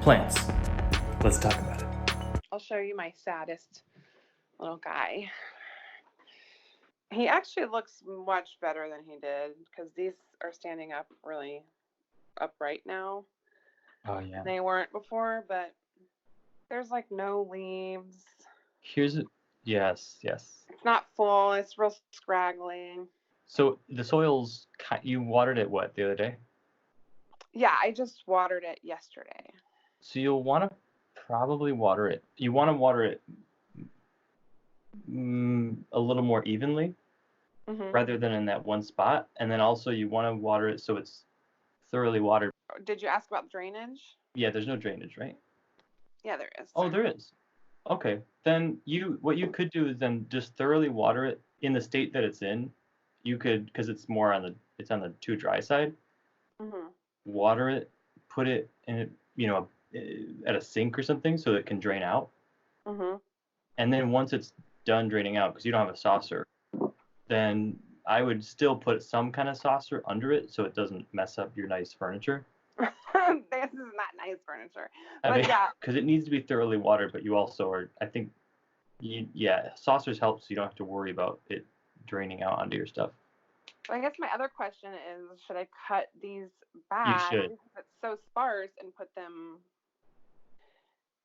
Plants. Let's talk about it. I'll show you my saddest little guy. He actually looks much better than he did because these are standing up really upright now. Oh, yeah. They weren't before, but there's like no leaves. Yes. It's not full. It's real scraggly. So the soil's, you watered it what, the other day? Yeah, I just watered it yesterday. So you'll want to probably water it. You want to water it a little more evenly rather than in that one spot. And then also you want to water it so it's thoroughly watered. Did you ask about drainage? Yeah, there's no drainage, right? Yeah, there is. Oh, there is. Okay. Then what you could do is then just thoroughly water it in the state that it's in. You could, because it's on the too dry side. Water it, put it in, at a sink or something so it can drain out. And then once it's done draining out, because you don't have a saucer, then I would still put some kind of saucer under it so it doesn't mess up your nice furniture. This is not nice furniture. But yeah. Because it needs to be thoroughly watered, but you also are, I think, saucers help so you don't have to worry about it draining out onto your stuff. Well, I guess my other question is, should I cut these back because it's so sparse and put them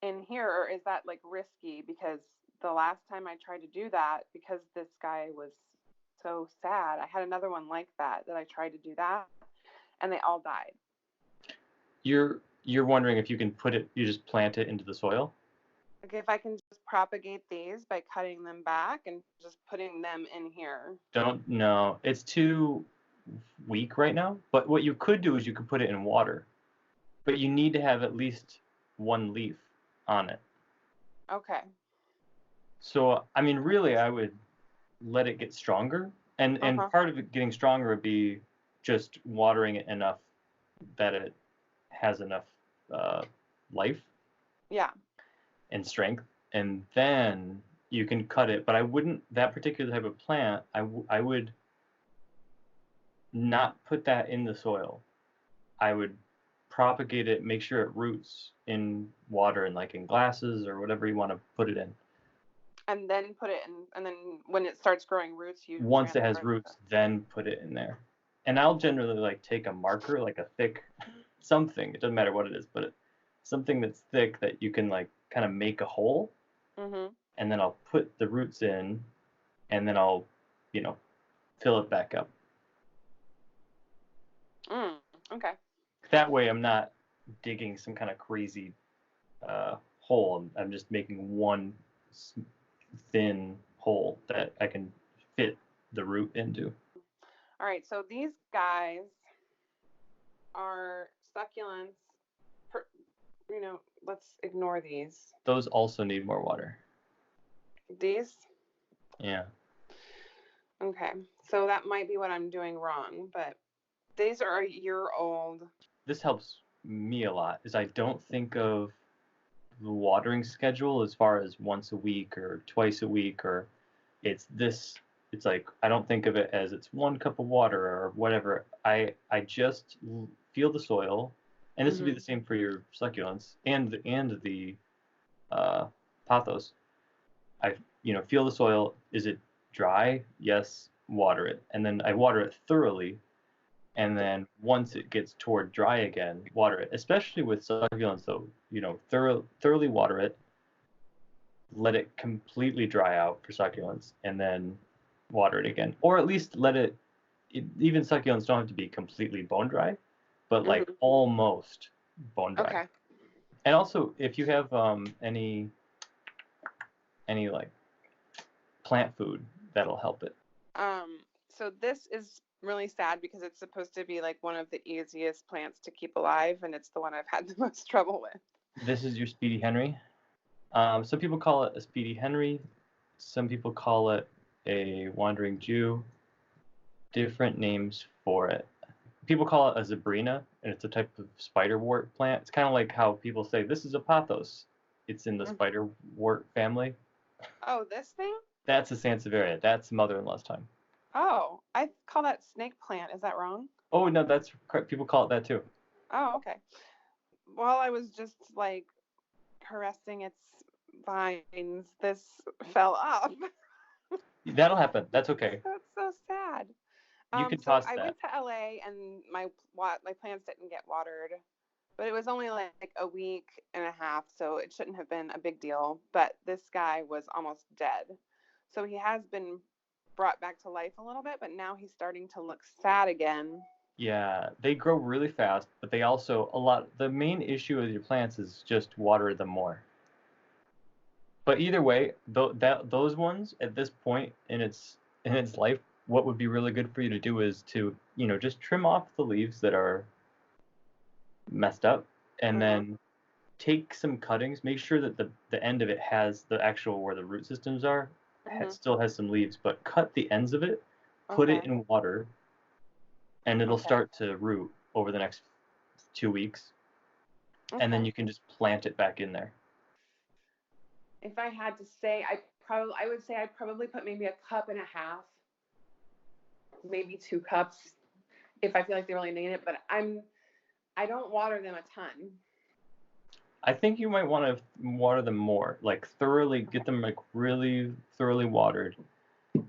in here, or is that like risky? Because the last time I tried to do that, because this guy was so sad, I had another one like that I tried to do that, and they all died. You're wondering if you can you just plant it into the soil? Like if I can just propagate these by cutting them back and just putting them in here. No, it's too weak right now. But what you could do is you could put it in water. But you need to have at least one leaf on it. Okay. So, I mean, really, I would let it get stronger. And part of it getting stronger would be just watering it enough that it has enough life. Yeah. And strength. And then you can cut it. But I wouldn't, that particular type of plant, I would not put that in the soil. I would propagate it, make sure it roots in water and like in glasses or whatever you want to put it in. And then put it in, and then when it starts growing roots, once it has roots, then put it in there. And I'll generally like take a marker, like a thick something. It doesn't matter what it is, but something that's thick that you can like kind of make a hole. And then I'll put the roots in, and then I'll, fill it back up. Okay. That way I'm not digging some kind of crazy hole. I'm just making one thin hole that I can fit the root into. All right, so these guys are succulents. Let's ignore these. Those also need more water. These? Yeah. Okay, so that might be what I'm doing wrong, but these are a year old. This helps me a lot, is I don't think of the watering schedule as far as once a week or twice a week, or it's like, I don't think of it as it's 1 cup of water or whatever. I just feel the soil, and this would be the same for your succulents and the pothos. I feel the soil. Is it dry? Yes, water it. And then I water it thoroughly. And then once it gets toward dry again, water it. Especially with succulents, though, thoroughly water it. Let it completely dry out for succulents, and then water it again. Or at least even succulents don't have to be completely bone dry, but like almost bone dry. Okay. And also, if you have any like plant food, that'll help it. So this is really sad because it's supposed to be like one of the easiest plants to keep alive, and it's the one I've had the most trouble with. This is your Speedy Henry. Some people call it a Speedy Henry. Some people call it a Wandering Jew. Different names for it. People call it a Zebrina, and it's a type of spiderwort plant. It's kind of like how people say this is a pothos. It's in the spiderwort family. Oh, this thing? That's a Sansevieria. That's mother-in-law's time. Oh, I call that snake plant. Is that wrong? Oh, no, that's correct. People call it that too. Oh, okay. while I was just like caressing its vines, this fell off. That'll happen. That's okay. That's so sad. You can So toss I that. went to LA and my plants didn't get watered, but it was only like a week and a half, so it shouldn't have been a big deal. But this guy was almost dead, so he has been brought back to life a little bit, but now he's starting to look sad again. Yeah, they grow really fast, but they also the main issue with your plants is just water them more. But either way, those ones at this point in its life, what would be really good for you to do is to, just trim off the leaves that are messed up, and Mm-hmm. then take some cuttings, make sure that the end of it has the actual where the root systems are, Mm-hmm. still has some leaves, but cut the ends of it, put it Okay. in water, and it'll Okay. start to root over the next 2 weeks, and then Okay. you can just plant it back in there. If I had to say, I would say I'd probably put maybe a cup and a half, maybe 2 cups if I feel like they really need it. But I don't water them a ton. I think you might want to water them more, like thoroughly get them like really thoroughly watered,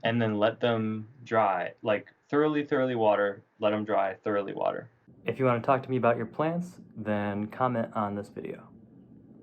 and then let them dry, like thoroughly water, let them dry, thoroughly water. If you want to talk to me about your plants, then comment on this video.